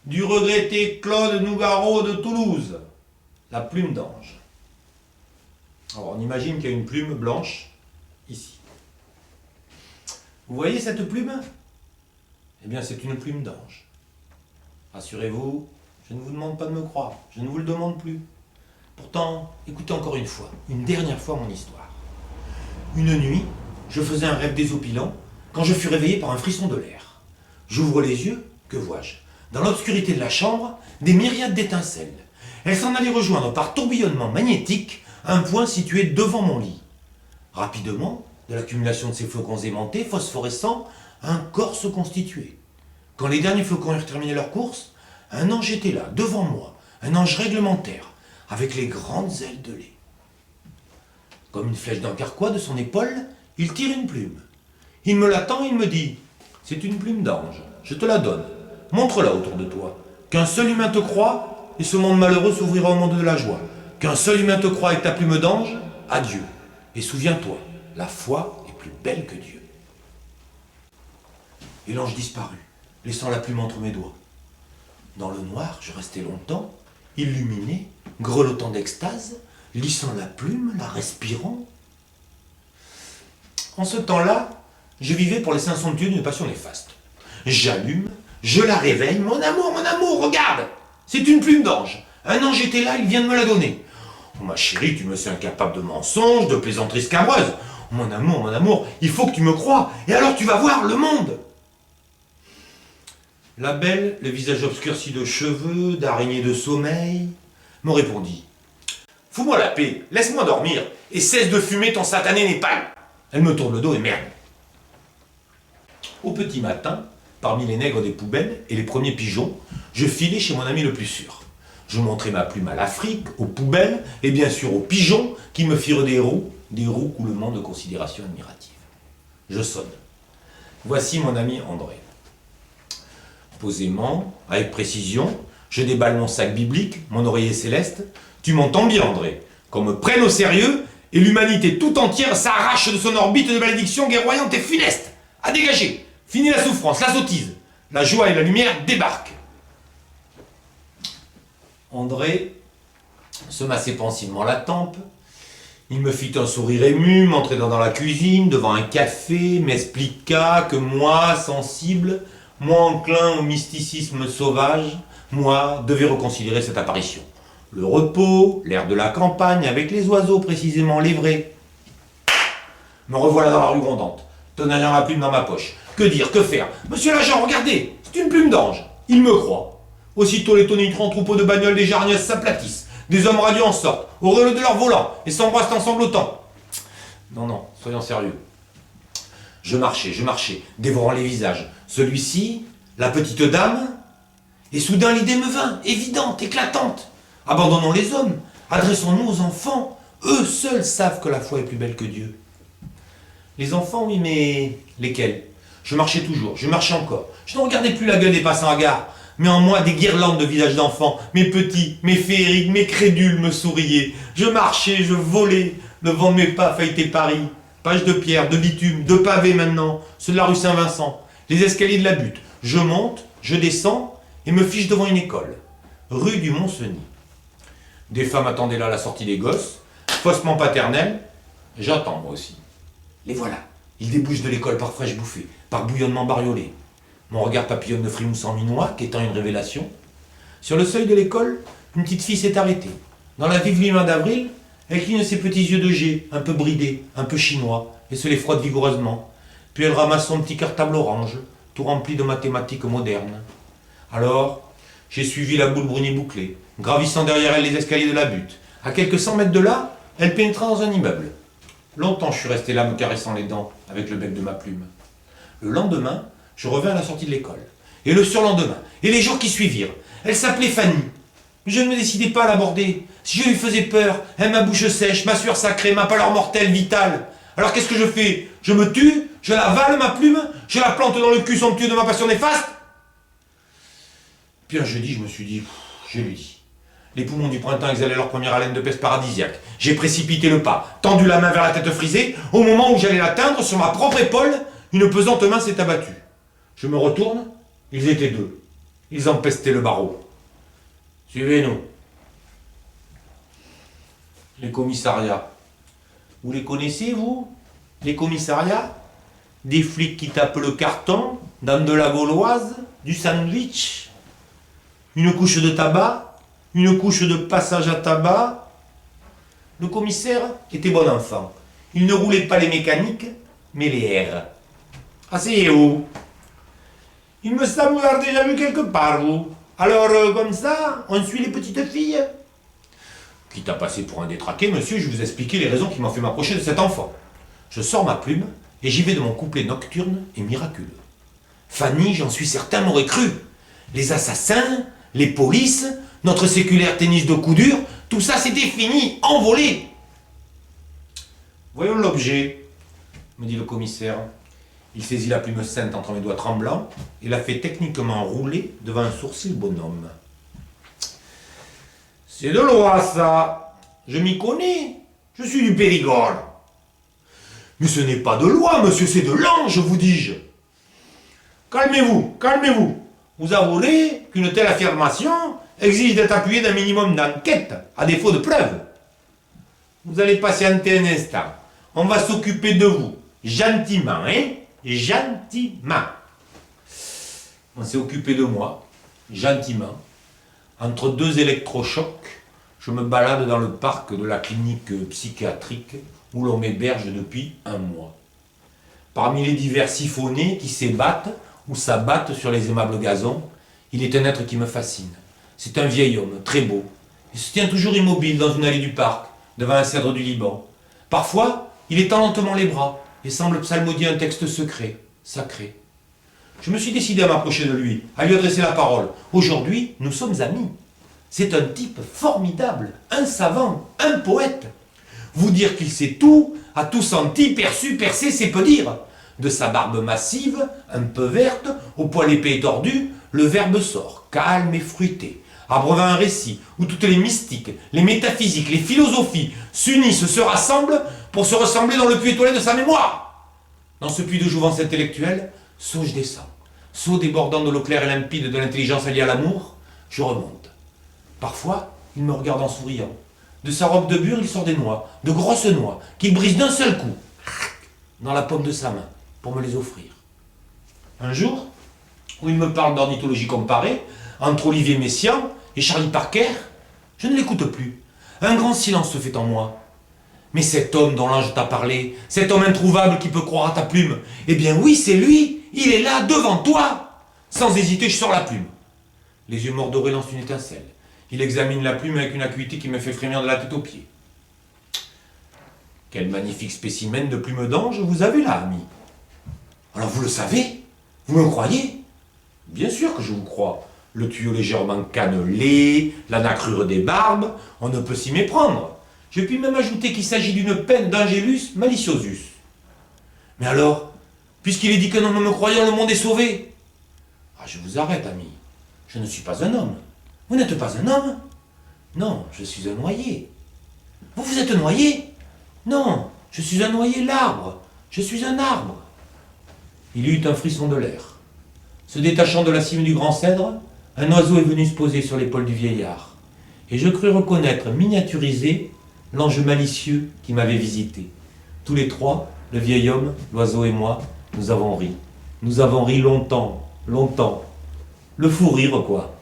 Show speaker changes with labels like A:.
A: du regretté Claude Nougaro de Toulouse. La plume d'ange. Alors on imagine qu'il y a une plume blanche ici. Vous voyez cette plume? Eh bien c'est une plume d'ange. Rassurez-vous, je ne vous demande pas de me croire, je ne vous le demande plus. Pourtant, écoutez encore une fois, une dernière fois mon histoire. Une nuit, je faisais un rêve désopilant quand je fus réveillé par un frisson de l'air. J'ouvre les yeux, que vois-je? Dans l'obscurité de la chambre, des myriades d'étincelles. Elles s'en allaient rejoindre par tourbillonnement magnétique un point situé devant mon lit. Rapidement, de l'accumulation de ces flocons aimantés, phosphorescents, un corps se constituait. Quand les derniers flocons eurent terminé leur course, un ange était là, devant moi, un ange réglementaire, avec les grandes ailes de lait. Comme une flèche d'un carquois de son épaule, il tire une plume. Il me la tend et il me dit « C'est une plume d'ange, je te la donne, montre-la autour de toi. Qu'un seul humain te croie, et ce monde malheureux s'ouvrira au monde de la joie. Qu'un seul humain te croie avec ta plume d'ange, adieu. Et souviens-toi, la foi est plus belle que Dieu. » Et l'ange disparut, laissant la plume entre mes doigts. Dans le noir, je restai longtemps, illuminé, grelottant d'extase, lissant la plume, la respirant. En ce temps-là, je vivais pour les saints somptueux d'une passion néfaste. J'allume, je la réveille. Mon amour, regarde! C'est une plume d'ange. Un ange était là, il vient de me la donner. Oh, ma chérie, tu me sais incapable de mensonges, de plaisanteries scabreuses. Mon amour, il faut que tu me croies, et alors tu vas voir le monde. La belle, le visage obscurci de cheveux, d'araignée de sommeil, me répondit « Fous-moi la paix, laisse-moi dormir, et cesse de fumer ton satané népal !» Elle me tourne le dos et merde. Au petit matin, parmi les nègres des poubelles et les premiers pigeons, je filais chez mon ami le plus sûr. Je montrai ma plume à l'Afrique, aux poubelles, et bien sûr aux pigeons qui me firent des roucoulements de considération admirative. Je sonne. Voici mon ami André. Posément, avec précision, je déballe mon sac biblique, mon oreiller céleste. Tu m'entends bien, André, qu'on me prenne au sérieux et l'humanité tout entière s'arrache de son orbite de malédiction guerroyante et funeste. À dégager. Fini la souffrance, la sottise. La joie et la lumière débarquent. André se massait pensivement la tempe. Il me fit un sourire ému, m'entraîna dans la cuisine, devant un café, m'expliqua que moi, sensible, moi enclin au mysticisme sauvage, moi devais reconsidérer cette apparition. Le repos, l'air de la campagne, avec les oiseaux précisément les vrais. Me revoilà dans la rue grondante, tenant la plume dans ma poche. Que dire, que faire? Monsieur l'agent, regardez, c'est une plume d'ange. Il me croit. Aussitôt les tonitruants troupeaux de bagnoles des jargneuses s'aplatissent. Des hommes radieux en sortent, au relais de leur volant, et s'embrassent en sanglotant. Non, soyons sérieux. Je marchais, dévorant les visages. Celui-ci, la petite dame, et soudain l'idée me vint, évidente, éclatante. Abandonnons les hommes, adressons-nous aux enfants. Eux seuls savent que la foi est plus belle que Dieu. Les enfants, oui, mais lesquels? Je marchais toujours, je marchais encore. Je ne regardais plus la gueule des passants à gare, mais en moi des guirlandes de visages d'enfants. Mes petits, mes féeriques, mes crédules me souriaient. Je marchais, je volais, le vent de mes pas feuilletait Paris. Pages de pierre, de bitume, de pavés maintenant, ceux de la rue Saint-Vincent, les escaliers de la butte. Je monte, je descends et me fiche devant une école, rue du Mont-Cenis. Des femmes attendaient là la sortie des gosses, faussement paternelles. J'attends moi aussi. Les voilà, ils débouchent de l'école par fraîche bouffée, par bouillonnement bariolé. Mon regard papillonne de frimoussant minois, qu'étant une révélation. Sur le seuil de l'école, une petite fille s'est arrêtée. Dans la vive lumière d'avril, elle cligne ses petits yeux de jet, un peu bridés, un peu chinois, et se les frotte vigoureusement. Puis elle ramasse son petit cartable orange, tout rempli de mathématiques modernes. Alors, j'ai suivi la boule brunie bouclée, gravissant derrière elle les escaliers de la butte. À quelques 100 mètres de là, elle pénétra dans un immeuble. Longtemps je suis resté là me caressant les dents avec le bec de ma plume. Le lendemain, je revins à la sortie de l'école. Et le surlendemain, et les jours qui suivirent. Elle s'appelait Fanny. Je ne me décidais pas à l'aborder. Si je lui faisais peur, elle ma bouche sèche, ma sueur sacrée, ma pâleur mortelle, vitale. Alors qu'est-ce que je fais? Je me tue? Je la vale, ma plume? Je la plante dans le cul somptueux de ma passion néfaste? Puis un jeudi, je me suis dit, je lui dis. Les poumons du printemps exhalaient leur première haleine de peste paradisiaque. J'ai précipité le pas, tendu la main vers la tête frisée. Au moment où j'allais l'atteindre, sur ma propre épaule, une pesante main s'est abattue. Je me retourne, ils étaient deux. Ils empestaient le barreau. Suivez-nous. Les commissariats. Vous les connaissez, vous? Les commissariats? Des flics qui tapent le carton, dans de la gauloise, du sandwich, une couche de tabac, une couche de passage à tabac. Le commissaire était bon enfant. Il ne roulait pas les mécaniques, mais les airs. Asseyez-vous. Il me semble vous avoir déjà vu quelque part, vous. Alors, comme ça, on suit les petites filles. Quitte à passer pour un détraqué, monsieur, je vais vous expliquer les raisons qui m'ont fait m'approcher de cet enfant. Je sors ma plume et j'y vais de mon couplet nocturne et miraculeux. Fanny, j'en suis certain, m'aurait cru. Les assassins, les polices, notre séculaire tennis de coup dur, tout ça c'était fini, envolé. Voyons l'objet, me dit le commissaire. Il saisit la plume sainte entre mes doigts tremblants et la fait techniquement rouler devant un sourcil bonhomme. C'est de loi, ça. Je m'y connais. Je suis du Périgord. Mais ce n'est pas de loi, monsieur, c'est de l'ange, vous dis-je. Calmez-vous, calmez-vous. Vous avouerez qu'une telle affirmation exige d'être appuyée d'un minimum d'enquête, à défaut de preuves. Vous allez patienter un instant. On va s'occuper de vous. Gentiment, hein? Gentiment. On s'est occupé de moi, gentiment. Entre deux électrochocs, je me balade dans le parc de la clinique psychiatrique où l'on m'héberge depuis un mois. Parmi les divers siphonnés qui s'ébattent ou s'abattent sur les aimables gazons, il est un être qui me fascine. C'est un vieil homme, très beau. Il se tient toujours immobile dans une allée du parc, devant un cèdre du Liban. Parfois, il étend lentement les bras et semble psalmodier un texte secret, sacré. Je me suis décidé à m'approcher de lui, à lui adresser la parole. Aujourd'hui, nous sommes amis. C'est un type formidable, un savant, un poète. Vous dire qu'il sait tout, a tout senti, perçu, percé, c'est peu dire. De sa barbe massive, un peu verte, au poil épais et tordu, le verbe sort, calme et fruité, abreuvant un récit où toutes les mystiques, les métaphysiques, les philosophies s'unissent, se rassemblent pour se ressembler dans le puits étoilé de sa mémoire. Dans ce puits de jouvence intellectuelle, saut je descends, saut débordant de l'eau claire et limpide de l'intelligence alliée à l'amour, je remonte. Parfois, il me regarde en souriant. De sa robe de bure, il sort des noix, de grosses noix, qu'il brise d'un seul coup, dans la paume de sa main, pour me les offrir. Un jour, où il me parle d'ornithologie comparée, entre Olivier Messiaen et Charlie Parker, je ne l'écoute plus. Un grand silence se fait en moi. Mais cet homme dont l'ange t'a parlé, cet homme introuvable qui peut croire à ta plume, eh bien oui, c'est lui, il est là, devant toi. Sans hésiter, je sors la plume. Les yeux mordorés lancent une étincelle. Il examine la plume avec une acuité qui me fait frémir de la tête aux pieds. Quel magnifique spécimen de plume d'ange vous avez là, ami. Alors vous le savez? Vous me croyez? Bien sûr que je vous crois. Le tuyau légèrement cannelé, la nacrure des barbes, on ne peut s'y méprendre. Je puis même ajouter qu'il s'agit d'une peine d'Angelus maliciosus. Mais alors, puisqu'il est dit que non me croyant, le monde est sauvé. Ah, je vous arrête, ami. Je ne suis pas un homme. Vous n'êtes pas un homme? Non, je suis un noyer. Vous êtes noyé? Non, je suis un noyer, l'arbre. Je suis un arbre. Il y eut un frisson de l'air. Se détachant de la cime du grand cèdre, un oiseau est venu se poser sur l'épaule du vieillard. Et je crus reconnaître, miniaturisé, l'ange malicieux qui m'avait visité. Tous les trois, le vieil homme, l'oiseau et moi, nous avons ri. Nous avons ri longtemps, longtemps. Le fou rire, quoi.